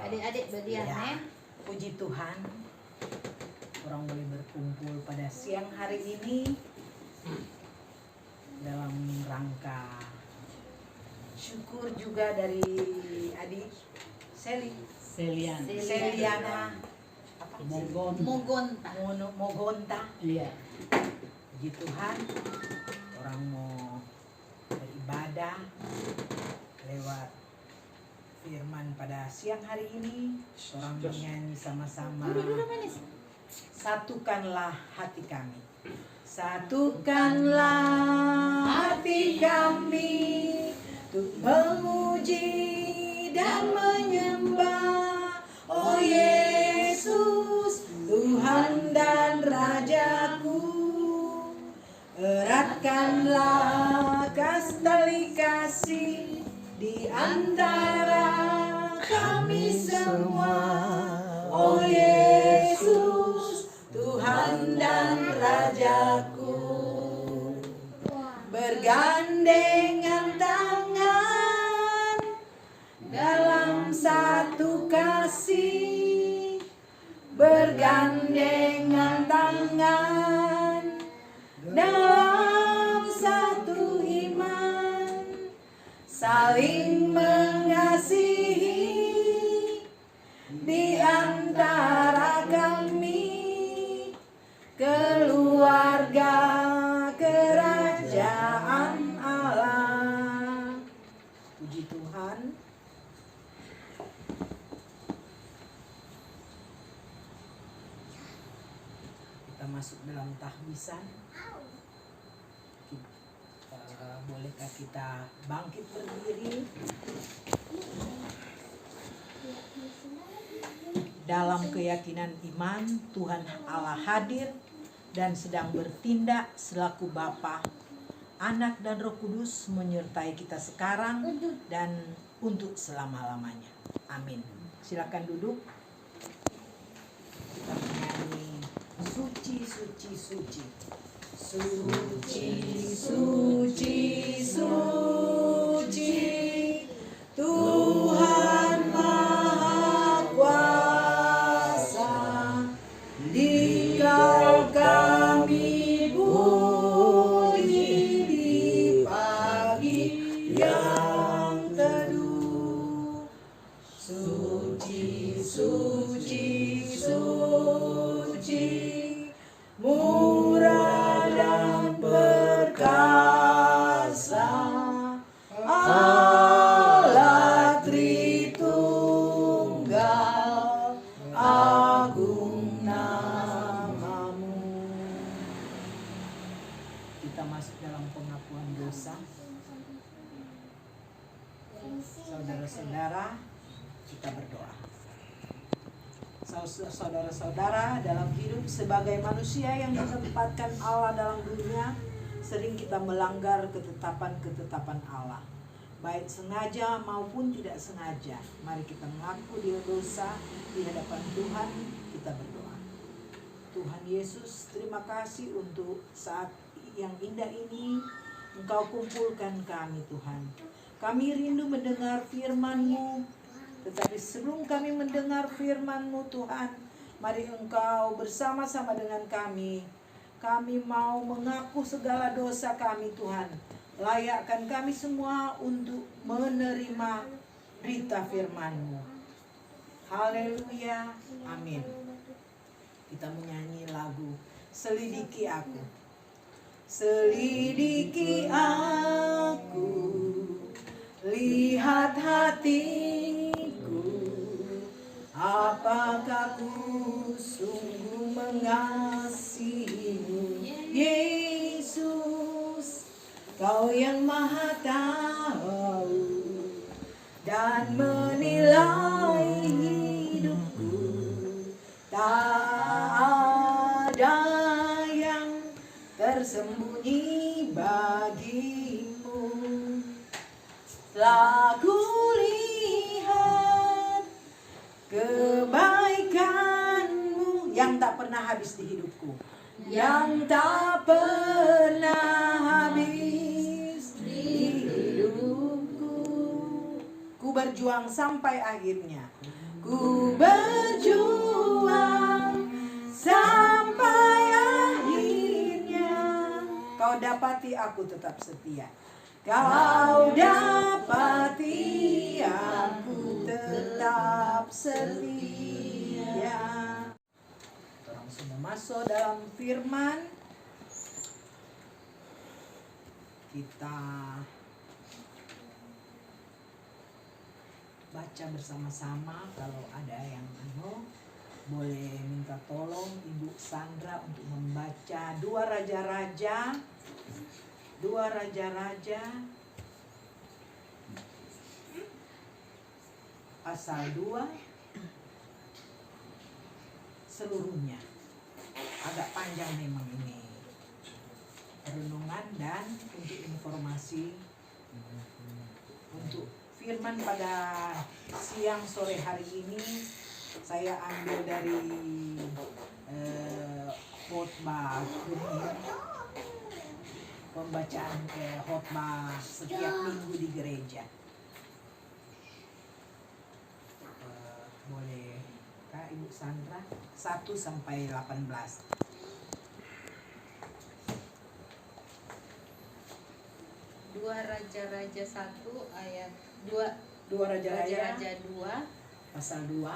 Adik-adik berdiam ya. Puji Tuhan, orang boleh berkumpul pada siang hari ini dalam rangka syukur juga dari adik Seliana Mogonta. Iya. Puji Tuhan, orang mau beribadah lewat firman pada siang hari ini. Orang menyanyi sama-sama, satukanlah hati kami, satukanlah hati kami untuk memuji dan menyembah Oh Yesus, Tuhan dan Rajaku. Eratkanlah tali kasih di antara kami semua Oh Yesus, Tuhan dan Rajaku. Bergandengan tangan dalam satu kasih, bergandengan tangan dalam satu iman, saling mengasihi di antara kami, keluarga kerajaan Allah. Puji Tuhan. Kita masuk dalam tahbisan. Bolehkah kita bangkit berdiri? Dalam keyakinan iman, Tuhan Allah hadir dan sedang bertindak selaku Bapa, Anak dan Roh Kudus menyertai kita sekarang dan untuk selama-lamanya. Amin. Silakan duduk. Kita menyanyi Suci, Suci, Suci. Suci, suci, suci, Tuhan Maha Kuasa, Dikau kami puji di pagi yang teduh. Suci, suci, suci, murah dan perkasa, Allah Tritunggal, agung namamu. Kita masuk dalam pengakuan dosa. Saudara-saudara, kita berdoa. Saudara-saudara, dalam hidup sebagai manusia yang ditempatkan Allah dalam dunia, sering kita melanggar ketetapan-ketetapan Allah, baik sengaja maupun tidak sengaja. Mari kita mengaku dia dosa di hadapan Tuhan. Kita berdoa. Tuhan Yesus, terima kasih untuk saat yang indah ini Engkau kumpulkan kami Tuhan. Kami rindu mendengar firman-Mu. Tetapi sebelum kami mendengar firman-Mu Tuhan, mari Engkau bersama-sama dengan kami. Kami mau mengaku segala dosa kami Tuhan. Layakkan kami semua untuk menerima berita firman-Mu. Haleluya. Amin. Kita menyanyi lagu Selidiki Aku. Selidiki aku, lihat hatiku, apakah ku sungguh mengasihimu, Yesus, Kau yang Maha Tahu dan menilai hidupku. Tak ada yang tersembunyi bagimu. Telah kulihat kebaikan-Mu yang tak pernah habis di hidupku, yang tak pernah habis di hidupku. Ku berjuang sampai akhirnya, ku berjuang sampai akhirnya. Kau dapati aku tetap setia. Kau dapati aku tetap setia. Orang semua masuk dalam firman. Kita baca bersama-sama. Kalau ada yang boleh minta tolong Ibu Sandra untuk membaca 2 Raja-Raja pasal 2 seluruhnya. Agak panjang memang ini renungan, dan untuk informasi untuk firman pada siang sore hari ini saya ambil dari khotbah pembacaan khotbah setiap minggu di gereja. Boleh Kak Ibu Sandra 1 sampai 18. 2 Raja-Raja 1 ayat 2 Raja-Raja 2 pasal 2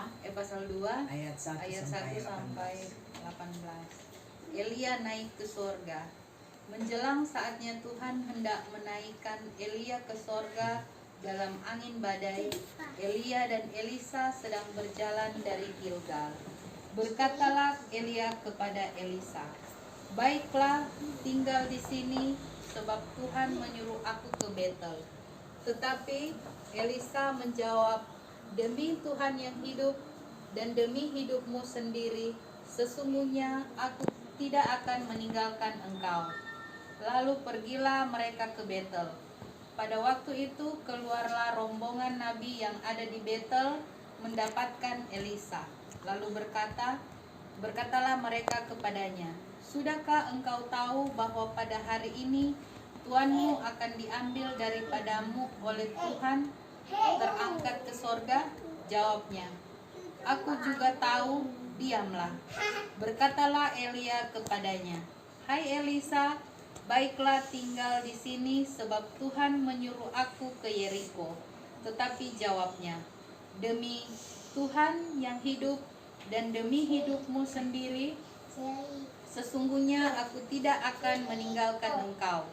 ayat 1 sampai 18. Elia naik ke sorga. Menjelang saatnya Tuhan hendak menaikkan Elia ke sorga dalam angin badai, Elia dan Elisa sedang berjalan dari Gilgal. Berkatalah Elia kepada Elisa, "Baiklah, tinggal di sini, sebab Tuhan menyuruh aku ke Betel." Tetapi Elisa menjawab, "Demi Tuhan yang hidup dan demi hidupmu sendiri, sesungguhnya aku tidak akan meninggalkan engkau." Lalu pergilah mereka ke Betel. Pada waktu itu keluarlah rombongan nabi yang ada di Betel mendapatkan Elisa. Lalu berkatalah mereka kepadanya, "Sudahkah engkau tahu bahwa pada hari ini tuanmu akan diambil daripadamu oleh Tuhan, terangkat ke sorga?" Jawabnya, "Aku juga tahu, diamlah." Berkatalah Elia kepadanya, "Hai Elisa, baiklah tinggal di sini, sebab Tuhan menyuruh aku ke Yeriko." Tetapi jawabnya, "Demi Tuhan yang hidup dan demi hidupmu sendiri, sesungguhnya aku tidak akan meninggalkan engkau."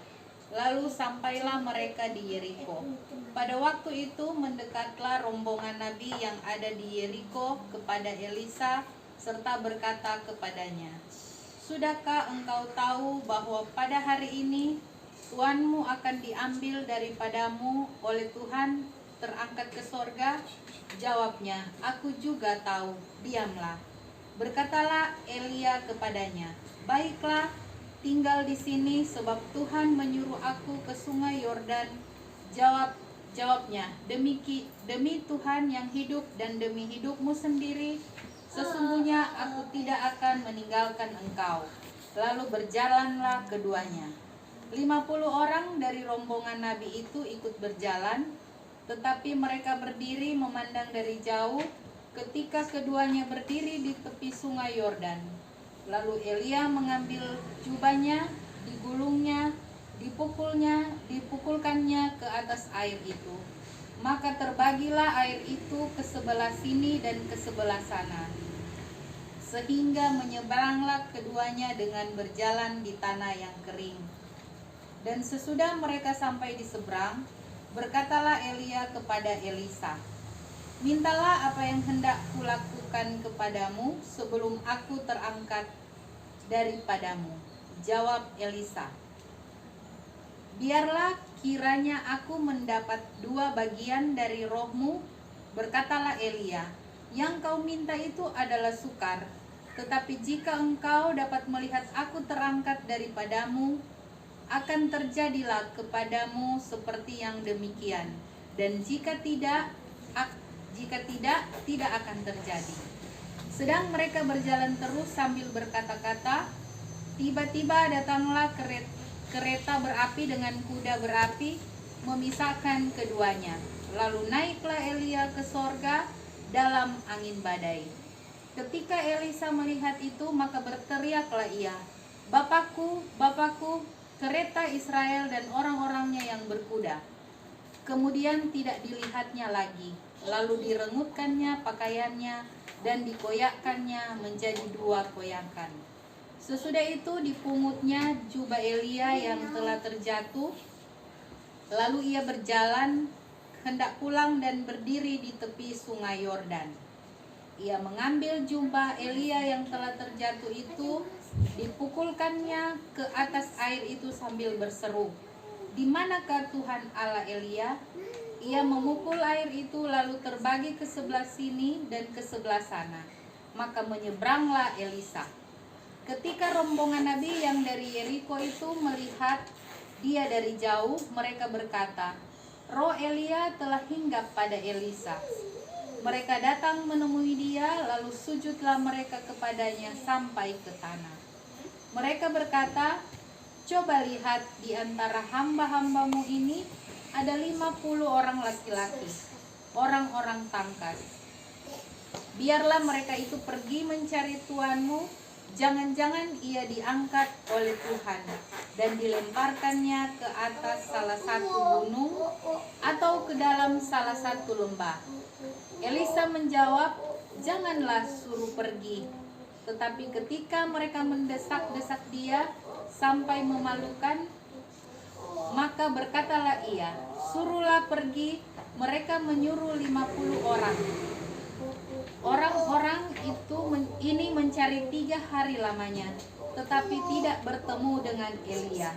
Lalu sampailah mereka di Yeriko. Pada waktu itu mendekatlah rombongan nabi yang ada di Yeriko kepada Elisa serta berkata kepadanya, "Sudahkah engkau tahu bahwa pada hari ini tuanmu akan diambil daripadamu oleh Tuhan, terangkat ke sorga?" Jawabnya, "Aku juga tahu, diamlah." Berkatalah Elia kepadanya, "Baiklah, tinggal di sini, sebab Tuhan menyuruh aku ke sungai Yordan." Jawabnya, demi Tuhan yang hidup dan demi hidupmu sendiri, sesungguhnya aku tidak akan meninggalkan engkau." Lalu berjalanlah keduanya. 50 orang dari rombongan nabi itu ikut berjalan, tetapi mereka berdiri memandang dari jauh ketika keduanya berdiri di tepi sungai Yordan. Lalu Elia mengambil jubahnya, digulungnya, dipukulkannya ke atas air itu. Maka terbagilah air itu ke sebelah sini dan ke sebelah sana, sehingga menyeberanglah keduanya dengan berjalan di tanah yang kering. Dan sesudah mereka sampai di seberang, berkatalah Elia kepada Elisa, "Mintalah apa yang hendak kulakukan kepadamu sebelum aku terangkat daripadamu." Jawab Elisa, "Biarlah kiranya aku mendapat 2 bagian dari rohmu." Berkatalah Elia, "Yang kau minta itu adalah sukar, tetapi jika engkau dapat melihat aku terangkat daripadamu, akan terjadilah kepadamu seperti yang demikian. Dan jika tidak, tidak akan terjadi." Sedang mereka berjalan terus sambil berkata-kata, tiba-tiba datanglah kereta berapi dengan kuda berapi memisahkan keduanya. Lalu naiklah Elia ke sorga dalam dalam angin badai. Ketika Elisa melihat itu, maka berteriaklah ia, "Bapakku, Bapakku, kereta Israel dan orang-orangnya yang berkuda." Kemudian tidak dilihatnya lagi, lalu direngutkannya pakaiannya dan dikoyakkannya menjadi 2 koyakan. Sesudah itu dipungutnya jubah Elia yang telah terjatuh, lalu ia berjalan hendak pulang dan berdiri di tepi sungai Yordan. Ia mengambil jubah Elia yang telah terjatuh itu, dipukulkannya ke atas air itu sambil berseru, "Di manakah Tuhan Allah Elia?" Ia memukul air itu lalu terbagi ke sebelah sini dan ke sebelah sana. Maka menyeberanglah Elisa. Ketika rombongan nabi yang dari Yeriko itu melihat dia dari jauh, mereka berkata, "Roh Elia telah hinggap pada Elisa." Mereka datang menemui dia, lalu sujudlah mereka kepadanya sampai ke tanah. Mereka berkata, "Coba lihat, di antara hamba-hambamu ini ada 50 orang laki-laki, orang-orang tangkas. Biarlah mereka itu pergi mencari tuanmu, jangan-jangan ia diangkat oleh Tuhan dan dilemparkannya ke atas salah satu gunung atau ke dalam salah satu lembah." Elisa menjawab, "Janganlah suruh pergi." Tetapi ketika mereka mendesak-desak dia sampai memalukan, maka berkatalah ia, "Suruhlah pergi." Mereka menyuruh 50 orang. Orang-orang ini mencari 3 hari lamanya, tetapi tidak bertemu dengan Elia.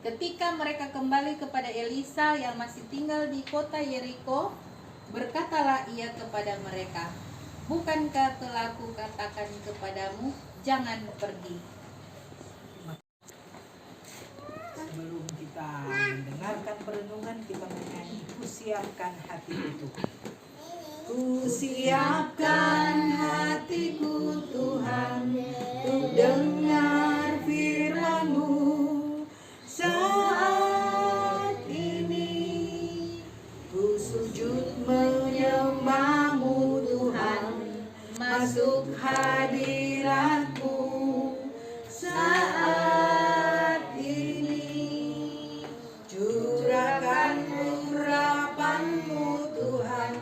Ketika mereka kembali kepada Elisa yang masih tinggal di kota Yeriko, berkatalah ia kepada mereka, "Bukankah telah kukatakan kepadamu, jangan pergi?" Sebelum kita mendengarkan perenungan, kita menyanyi "Kusiapkan hatiku Tuhan." Kusiapkan hatiku Tuhan untuk dengar firman-Mu saat ini. Ku sujud menyembah-Mu Tuhan, masuk hadirat-Mu saat ini. Curahkan urapan-Mu Tuhan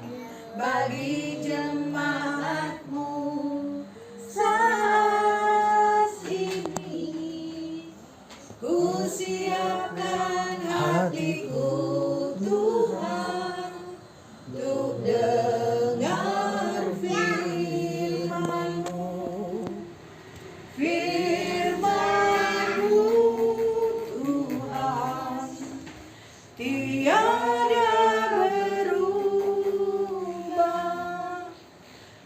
bagi jemaat-Mu saat ini. Ku siapkan hatiku Tuhan untuk dengar firman-Mu. Firman-Mu Tuhan tiada berubah,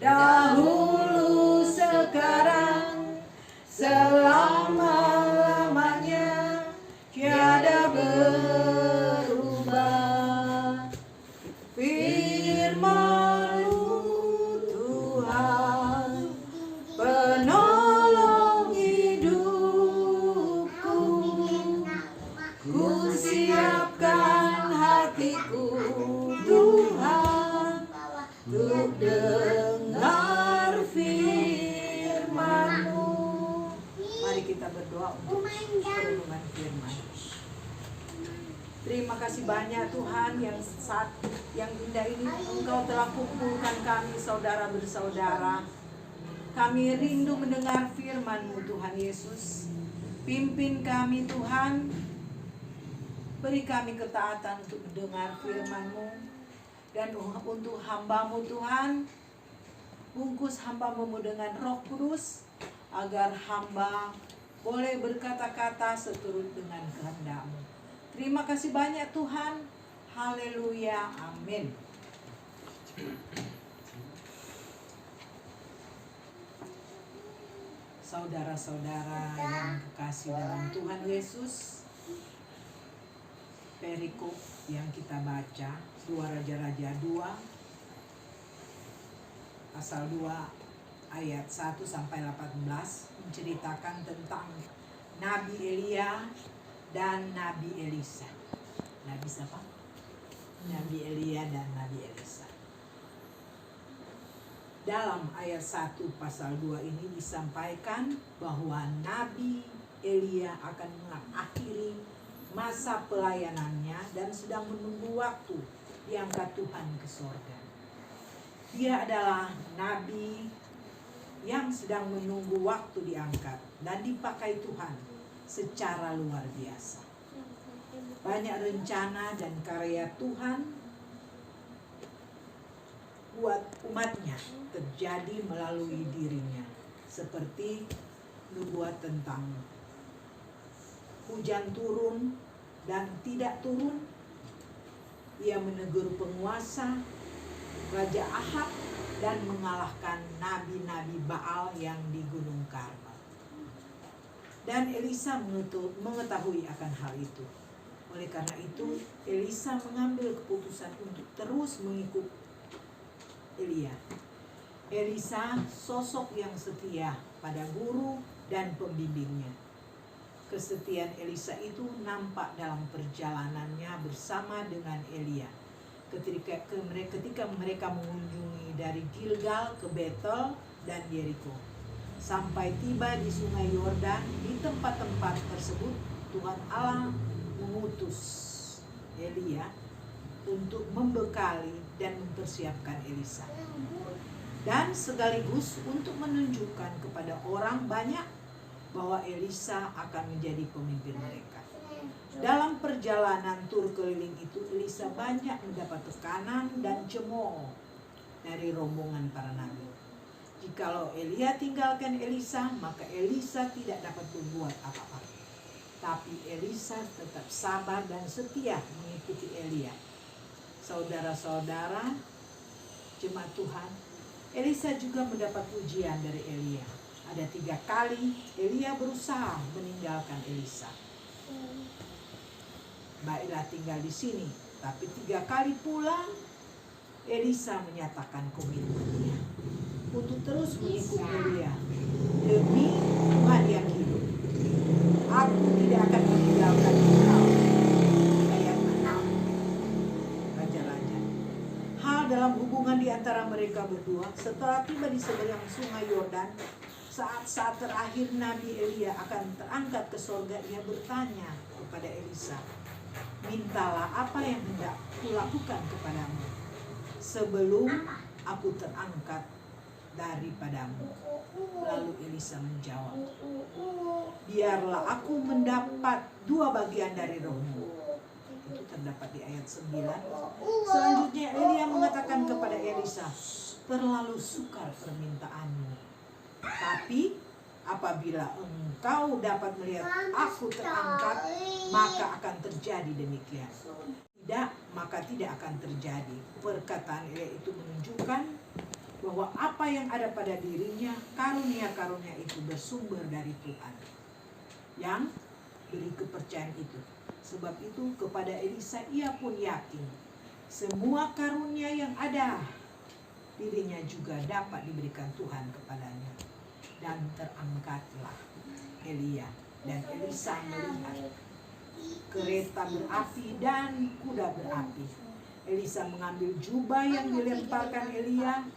dahulu sekarang selama-lamanya tiada berubah. Firman-Mu Tuhan penolong hidupku. Ku siapkan hatiku Tuhan untuk dengar firman-Mu. Mari kita berdoa untuk perenungan firman. Terima kasih banyak Tuhan yang saat yang indah ini Engkau telah kumpulkan kami saudara bersaudara. Kami rindu mendengar firman-Mu Tuhan Yesus. Pimpin kami Tuhan. Beri kami ketaatan untuk mendengar firman-Mu. Dan untuk hamba-Mu Tuhan, bungkus hamba-Mu dengan Roh Kudus, agar hamba boleh berkata-kata seturut dengan kehendak-Mu. Terima kasih banyak Tuhan. Haleluya. Amin. Saudara-saudara yang kekasih dalam Tuhan Yesus, perikop yang kita baca 2 Raja-Raja 2 pasal 2 ayat 1 sampai 18 menceritakan tentang Nabi Elia dan Nabi Elisa. Nabi siapa? Nabi Elia dan Nabi Elisa. dalam ayat 1 pasal 2 ini disampaikan bahwa Nabi Elia akan mengakhiri masa pelayanannya dan sedang menunggu waktu diangkat Tuhan ke sorga. Dia adalah nabi yang sedang menunggu waktu diangkat dan dipakai Tuhan secara luar biasa. Banyak rencana dan karya Tuhan buat umatnya terjadi melalui dirinya, seperti nubuat tentang hujan turun dan tidak turun. Ia menegur penguasa Raja Ahab dan mengalahkan nabi-nabi Baal yang di Gunung Karmel. Dan Elisa mengetahui akan hal itu. Oleh karena itu, Elisa mengambil keputusan untuk terus mengikut Elia. Elisa sosok yang setia pada guru dan pembimbingnya. Kesetiaan Elisa itu nampak dalam perjalanannya bersama dengan Elia. Ketika mereka mengunjungi dari Gilgal ke Betel dan Yeriko. Sampai tiba di sungai Yordan, di tempat-tempat tersebut Tuhan Allah mengutus Elia untuk membekali dan mempersiapkan Elisa. Dan sekaligus untuk menunjukkan kepada orang banyak bahwa Elisa akan menjadi pemimpin mereka. Dalam perjalanan tur keliling itu, Elisa banyak mendapat tekanan dan cemooh dari rombongan para nabi. Jikalau Elia tinggalkan Elisa, maka Elisa tidak dapat berbuat apa-apa. Tapi Elisa tetap sabar dan setia mengikuti Elia. Saudara-saudara, jemaat Tuhan, Elisa juga mendapat ujian dari Elia. Ada 3 kali Elia berusaha meninggalkan Elisa. Baiklah tinggal di sini, tapi 3 kali pula Elisa menyatakan komitmennya untuk terus mengikuti Elia. Demi Tuhan yang hidup, aku tidak akan meninggalkan engkau. Ayat 6 Raja-Raja. Hal dalam hubungan di antara mereka berdua setelah tiba di seberang sungai Yordan, saat-saat terakhir Nabi Elia akan terangkat ke sorga, ia bertanya kepada Elisa, mintalah apa yang hendak kulakukan kepadamu sebelum aku terangkat daripadamu. Lalu Elisa menjawab, biarlah aku mendapat 2 bagian dari rohmu. Itu terdapat di ayat 9. Selanjutnya Elia mengatakan kepada Elisa, terlalu sukar permintaanmu. Tapi apabila engkau dapat melihat aku terangkat, maka akan terjadi demikian. Tidak, maka tidak akan terjadi. Perkataan Elia itu menunjukkan bahwa apa yang ada pada dirinya, karunia-karunia itu bersumber dari Tuhan yang beri kepercayaan itu. Sebab itu kepada Elisa ia pun yakin semua karunia yang ada dirinya juga dapat diberikan Tuhan kepadanya. Dan terangkatlah Elia, dan Elisa melihat kereta berapi dan kuda berapi. Elisa mengambil jubah yang dilemparkan Elia.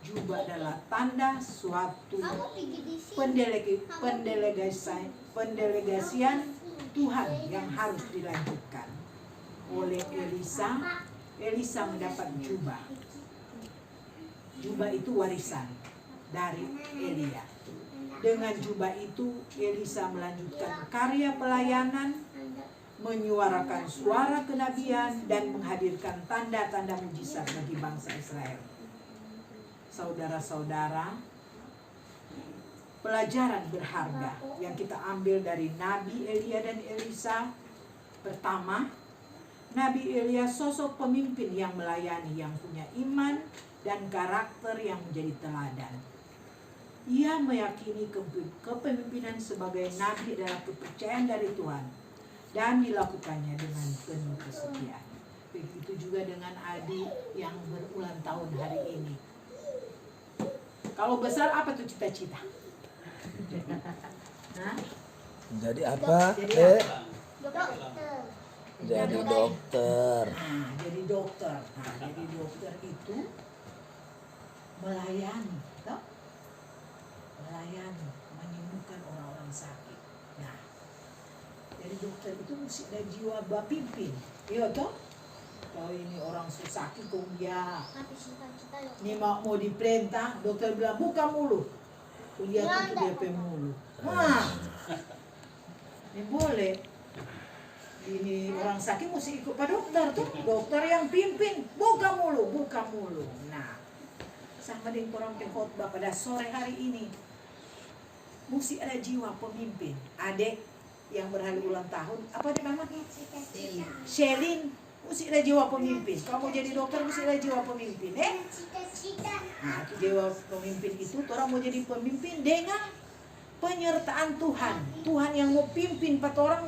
Jubah adalah tanda suatu pendelegasian Tuhan yang harus dilanjutkan oleh Elisa. Elisa mendapat jubah. Jubah itu warisan dari Elia. Dengan jubah itu Elisa melanjutkan karya pelayanan, menyuarakan suara kenabian dan menghadirkan tanda-tanda mujizat bagi bangsa Israel. Saudara-saudara, pelajaran berharga yang kita ambil dari Nabi Elia dan Elisa. Pertama, Nabi Elia sosok pemimpin yang melayani, yang punya iman dan karakter yang menjadi teladan. Ia meyakini kepemimpinan sebagai nabi adalah kepercayaan dari Tuhan dan dilakukannya dengan penuh kesetiaan. Begitu juga dengan Adi yang berulang tahun hari ini. Kalau besar apa tuh cita-cita? Jadi apa? Jadi dokter. Jadi dokter. Jadi dokter itu melayani, toh? Melayani, menyembuhkan orang-orang sakit. Nah, jadi dokter itu mesti ada jiwa bapimpin, iya toh? Kalau ini orang sakit kok dia ini mau diperintah, dokter bilang buka mulut, dia tutup DP mulut. Nah, ini boleh. Ini orang sakit mesti ikut pak dokter tuh, dokter yang pimpin, buka mulut. Nah, sama dengan orang pengkhotbah pada sore hari ini, mesti ada jiwa pemimpin. Adik yang berhari ulang tahun, apa dia nama? Shelin, mesti ada jiwa pemimpin. Kamu jadi dokter mesti ada jiwa pemimpin, Nah, itu jiwa pemimpin itu, orang mau jadi pemimpin dengan penyertaan Tuhan. Tuhan yang mau pimpin, orang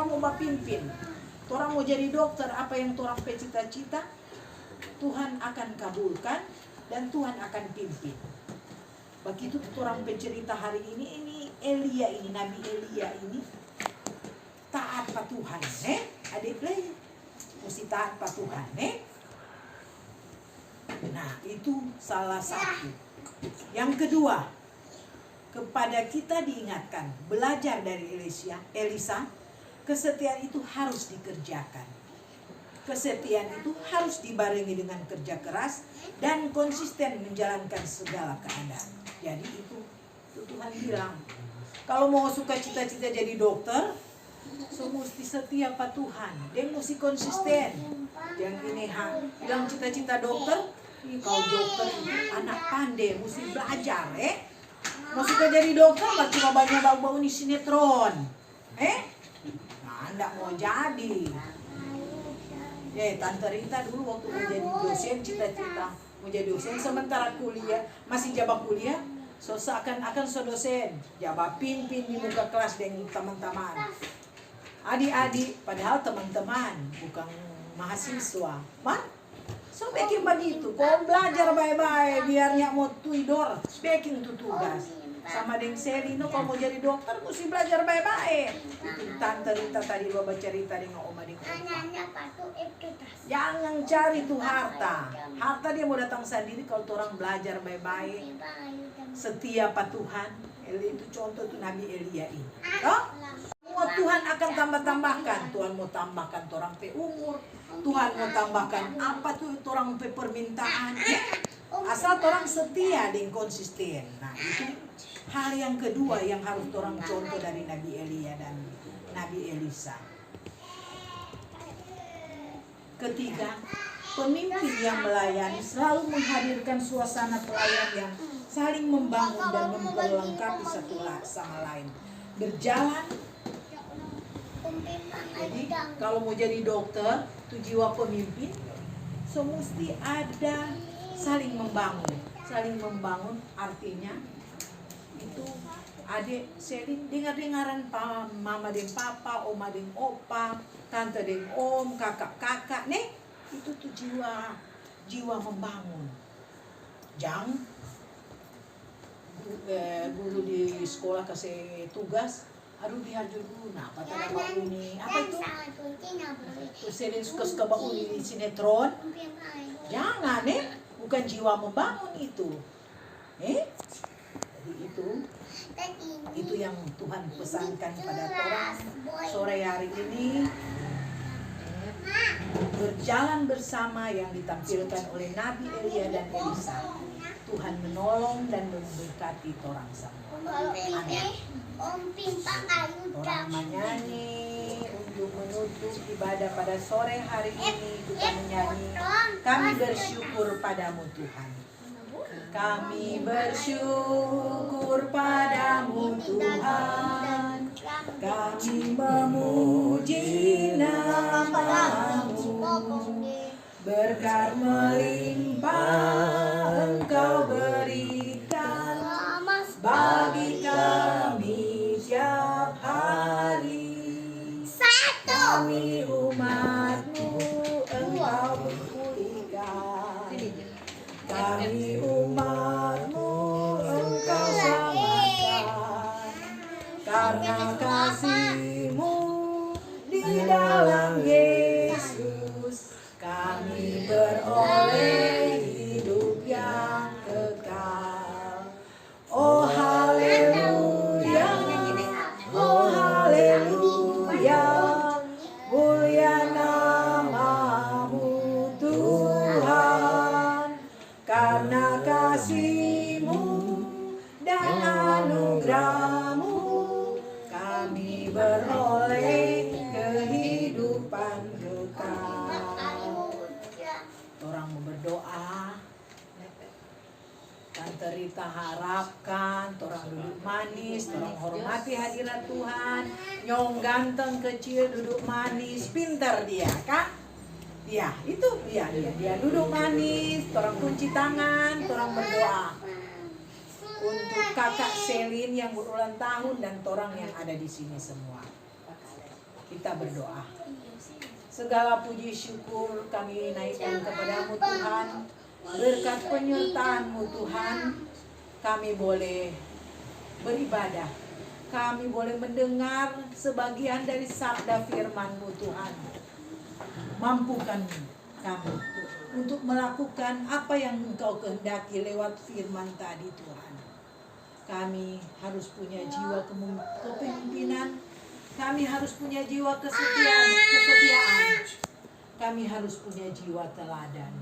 mau pimpin. Orang mau jadi dokter, apa yang orang cita-cita, Tuhan akan kabulkan dan Tuhan akan pimpin. Begitu orang pencerita hari ini Elia ini, Nabi Elia ini taat pada Tuhan, adik play mesti taat pada Tuhan, Nah, itu salah satu. Yang kedua, kepada kita diingatkan belajar dari Elisa, kesetiaan itu harus dikerjakan. Kesetiaan itu harus dibarengi dengan kerja keras dan konsisten menjalankan segala keadaan. Jadi itu Tuhan bilang, kalau mau suka cita-cita jadi dokter, mesti setia pada Tuhan. Dia mesti konsisten. Yang ini bilang cita-cita dokter, kalau dokter anak pandai, mesti belajar, Mau suka jadi dokter lah cuma banyak bau-bau nih sinetron, Nah, enggak mau jadi. Tante Rita dulu waktu mau jadi dosen, cita-cita mau jadi dosen, sementara kuliah, masih jabat kuliah, akan dosen, jabat pimpin di muka kelas dengan teman-teman. Adik-adik, padahal teman-teman, bukan mahasiswa. So baking begitu, kau belajar baik-baik biarnya mau tuidor, baking itu tugas. Sama dengan Selino, kalau mau jadi dokter mesti belajar baik-baik. Itu Tante Rita tadi bawa cerita dengan Oma dengan Opa. Jangan cari tuh harta. Harta dia mau datang sendiri kalau orang belajar baik-baik. Setia pada Tuhan. Itu contoh tuh Nabi Elia ini. Toh? Tuhan akan tambahkan. Tuhan mau tambahkan orang pe umur. Tuhan mau tambahkan apa tuh orang pe permintaan. Asal orang setia dan konsisten. Nah, itu hal yang kedua yang harus orang contoh dari Nabi Elia dan Nabi Elisa. Ketiga, pemimpin yang melayani selalu menghadirkan suasana pelayan yang saling membangun dan memperlengkapi satu sama lain. Berjalan. Jadi kalau mau jadi dokter, itu jiwa pemimpin, mesti ada saling membangun. Saling membangun artinya itu adik Selin dengar-dengaran mama dan papa, oma dan opa, tante dan om, kakak-kakak, itu tuh jiwa membangun. Jangan guru di sekolah kasih tugas, aduh biar dulu, apa tadi bau ini, apa itu? Selin suka bau ini sinetron. Jangan, bukan jiwa membangun itu, Jadi itu yang Tuhan pesankan pada orang sore hari ini. Berjalan bersama yang ditampilkan oleh Nabi Elia dan Elisa. Tuhan menolong dan memberkati orang semua. Orang menyanyi untuk menutup ibadah pada sore hari ini. Kita menyanyi, kami bersyukur padamu Tuhan. Kami bersyukur padamu Tuhan. Kami memuji namamu. Berkat melimpah Engkau berikan bagi kami tiap hari. Kami umat-Mu Engkau pulihkan. Kami umat-Mu Engkau selamatkan. Karena kasih-Mu di dalam Yesus, kami beroleh hidup yang Karena kasih-Mu dan anugerah-Mu, kami beroleh kehidupan kekal. Orang mau berdoa, Tante Rita harapkan orang duduk manis, orang hormati hadirat Tuhan. Nyong ganteng kecil duduk manis, pintar dia kan? Ya itu dia duduk manis, orang kunci tangan, orang berdoa untuk kakak Selin yang berulang tahun dan orang yang ada di sini semua. Kita berdoa. Segala puji syukur kami naikkan kepadamu Tuhan. Berkat penyertaan-Mu Tuhan, kami boleh beribadah. Kami boleh mendengar sebagian dari sabda firman-Mu Tuhan. Mampukan kami untuk melakukan apa yang Engkau kehendaki lewat firman tadi Tuhan. Kami harus punya jiwa kepemimpinan. Kami harus punya jiwa kesetiaan. Kami harus punya jiwa teladan.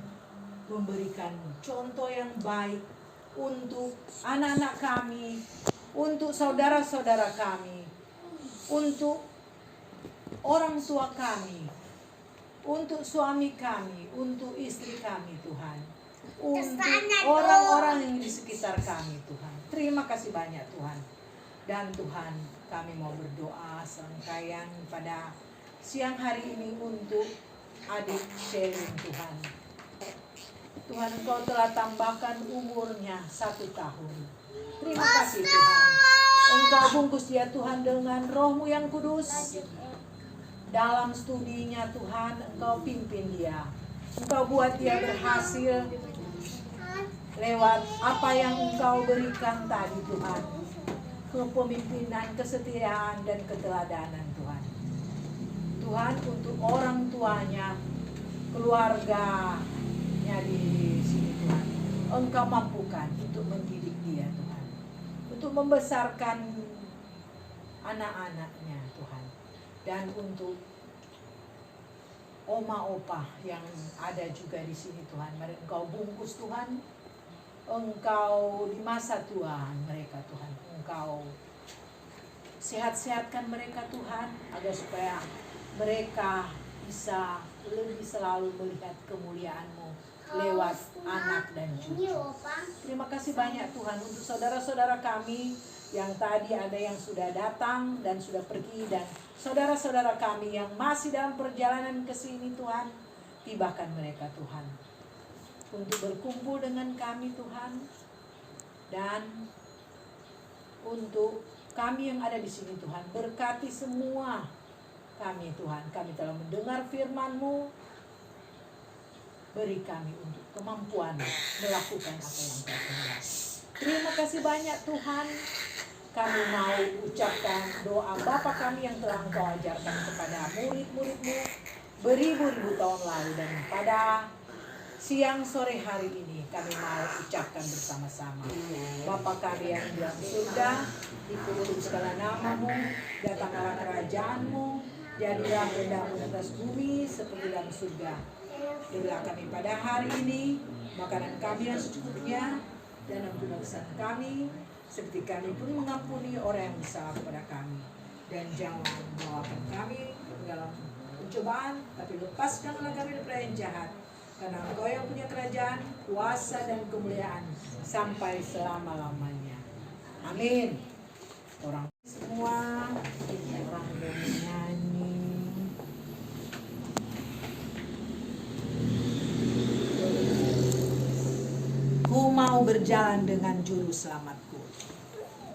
Memberikan contoh yang baik untuk anak-anak kami, untuk saudara-saudara kami, untuk orang tua kami, untuk suami kami, untuk istri kami Tuhan, untuk orang-orang yang di sekitar kami Tuhan. Terima kasih banyak Tuhan. Dan Tuhan, kami mau berdoa serangkaian pada siang hari ini untuk adik Selin Tuhan. Tuhan, Engkau telah tambahkan umurnya 1 tahun. Terima kasih Tuhan. Engkau bungkus dia Tuhan dengan Roh-Mu yang kudus. Dalam studinya Tuhan, Engkau pimpin dia. Engkau buat dia berhasil lewat apa yang Engkau berikan tadi Tuhan. Kepemimpinan, kesetiaan, dan keteladanan Tuhan. Tuhan, untuk orang tuanya, keluarganya di sini Tuhan, Engkau mampukan untuk mendidik dia Tuhan, untuk membesarkan anak-anaknya Tuhan, dan untuk oma opa yang ada juga di sini Tuhan, mari Engkau bungkus Tuhan. Engkau di masa tua mereka Tuhan, Engkau sehat-sehatkan mereka Tuhan, agar supaya mereka bisa lebih selalu melihat kemuliaan-Mu lewat anak dan cucu. Terima kasih banyak Tuhan untuk saudara-saudara kami yang tadi ada yang sudah datang dan sudah pergi, dan saudara-saudara kami yang masih dalam perjalanan ke sini Tuhan, tibakan mereka Tuhan untuk berkumpul dengan kami Tuhan, dan untuk kami yang ada di sini Tuhan, berkati semua kami Tuhan. Kami telah mendengar firman-Mu, beri kami untuk kemampuan melakukan apa yang Kau kehendaki. Terima kasih banyak Tuhan. Kami mau ucapkan doa Bapa kami yang telah Engkau ajarkan kepada murid-murid-Mu beribu-ribu tahun lalu, dan pada siang sore hari ini kami mau ucapkan bersama-sama. Bapa kami yang di dalam surga, dikuduskanlah nama-Mu, datanglah kerajaan-Mu, jadilah kehendak-Mu di atas bumi seperti dalam surga. Berilah kami pada hari ini makanan kami yang secukupnya, dan ampunilah kesalahan kami seperti kami pun mengampuni orang yang bersalah kepada kami, dan jangan membawakan kami dalam pencobaan, tapi lepaskanlah kami dari yang jahat. Karena Engkau yang punya kerajaan, kuasa, dan kemuliaan sampai selama-lamanya. Amin. Orang semua, orang bernyanyi. Ku mau berjalan dengan juru selamatku.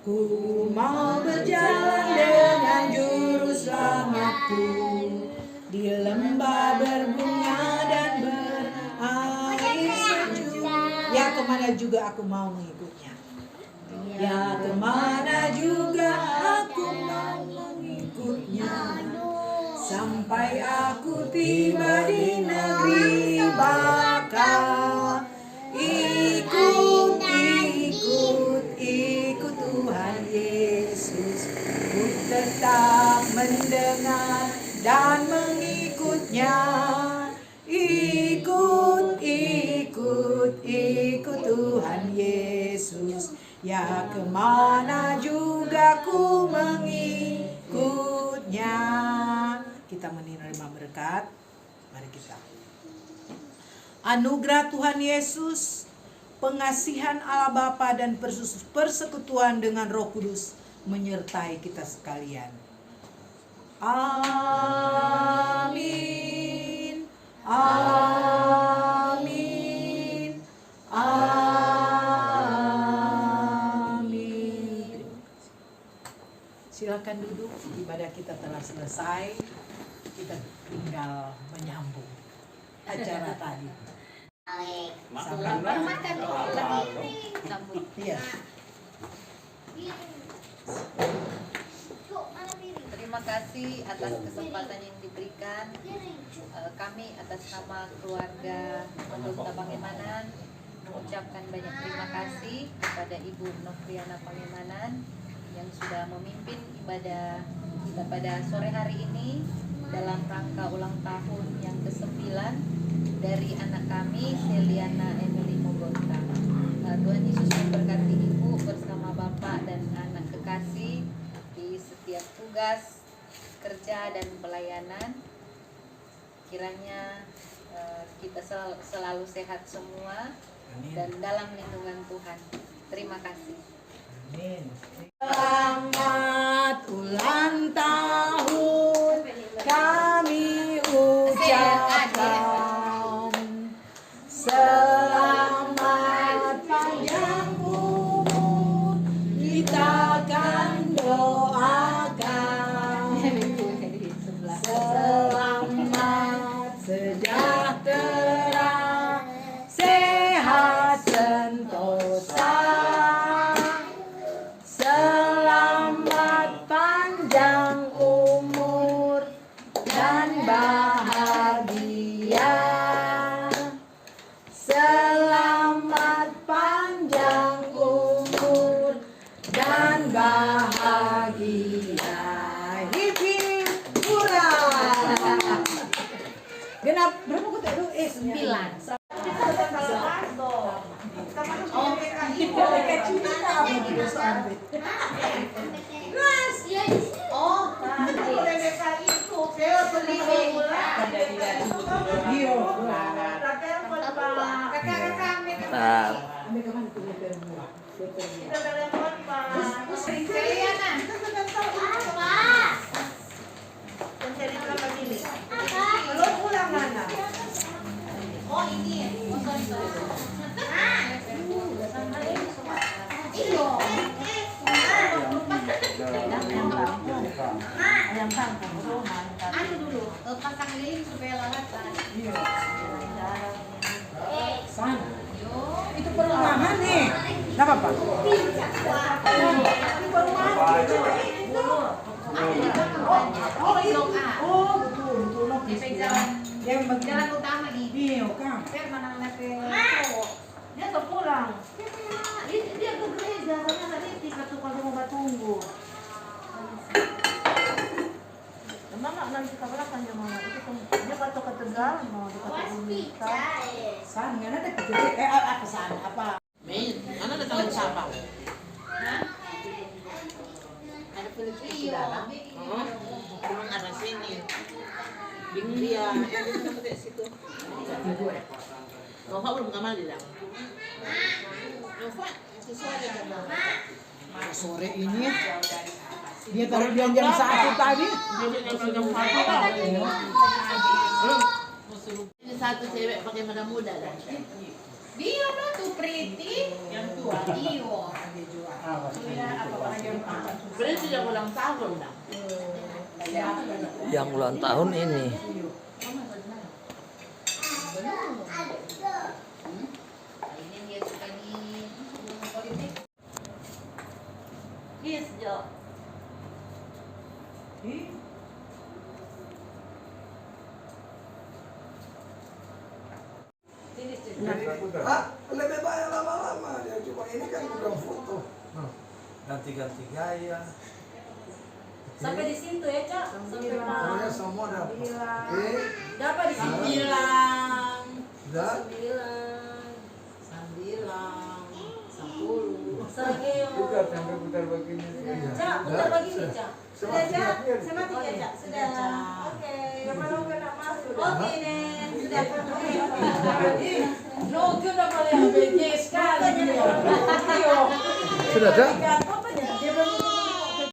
Ku mau berjalan dengan juru selamatku di lembah berbunga dan berair sejuk. Ya, kemana juga aku mau mengikutnya. Ya, kemana juga aku mau mengikutnya, sampai aku tiba di negeri bakal. Ikut Tuhan Yesus. Ku tetap mendengar dan mengikutnya. Ikut Tuhan Ya kemana juga ku mengikutnya. Kita menerima berkat. Mari kita. Anugerah Tuhan Yesus, pengasihan Allah Bapa dan persekutuan dengan Roh Kudus menyertai kita sekalian. Amin. Amin. Amin. Silakan duduk, ibadah kita telah selesai. Kita tinggal menyambung acara tadi. Selamat makan lagi. Sambut. Iya. Terima kasih atas kesempatan yang diberikan. Kami atas nama keluarga Pondok Pangemanan mengucapkan banyak terima kasih kepada Ibu Nofriana Pangemanan yang sudah memimpin ibadah kita pada sore hari ini dalam rangka ulang tahun yang ke-9 dari anak kami Seliana Emily Mogota. Tuhan Yesus memberkati Ibu bersama Bapak dan anak kekasih di setiap tugas kerja dan pelayanan. Kiranya kita selalu sehat semua dan dalam lindungan Tuhan. Terima kasih. Amin. Selamat ulang tahun kami ucapkan. Selamat panjang umur kita akan doakan. Selamat sejahtera, sehat sentosa. Selamat panjang umur dan bahagia. Selamat panjang umur dan bahagia. Hip hip hurra. Genap berapa kota itu? 9. Oh ini, anu dulu, pasang lilin supaya lalatan. Sana. Itu perumahan nih. Enggak apa-apa. Oh itu, Oh, betul, betul. di jalan Yang jalan utama ini. Iya, kan. Saya mana ke Dia mau pulang. dia ke gereja, soalnya tadi tiga tukang mau tunggu. Mama nanti kabarkan ya mama itu dia kata ke Tegal mau dikata Unita. San, nggak ada kejadian. Apa sana? Apa? Main, mana ada tahu siapa? Ada Filipino. Oh, kurang ada sini. Bing dia, yang di mana tadi situ? Nova belum ngamal di dalam. Nova, itu sore kan? Sore ini dia taruh dia jam 1 tadi. Ini satu cewek pakai mada muda dah. Dia lah tuh Priti Yang tua. Iyo. Berarti sudah ulang tahun dah. Yang ulang tahun ini. Ini dia suka di politik. Yes, Jo. Lebih banyak lama-lama dia cuma ini kan bukan foto. Ganti-ganti gaya. Sampai di situ ya, Cak. Sampai Pokoknya semua dapat. dapat di sini. 9. 9, 10, Juga sampai putar begini. Cak, putar begini, Cak. Sudah, Cak? Sama tiga, Cak? Sudah. Oke. Kalau kena masuk. Oke, Nen. Sudah. Oke. Lo udah paling BG sekali. Sudah, Cak?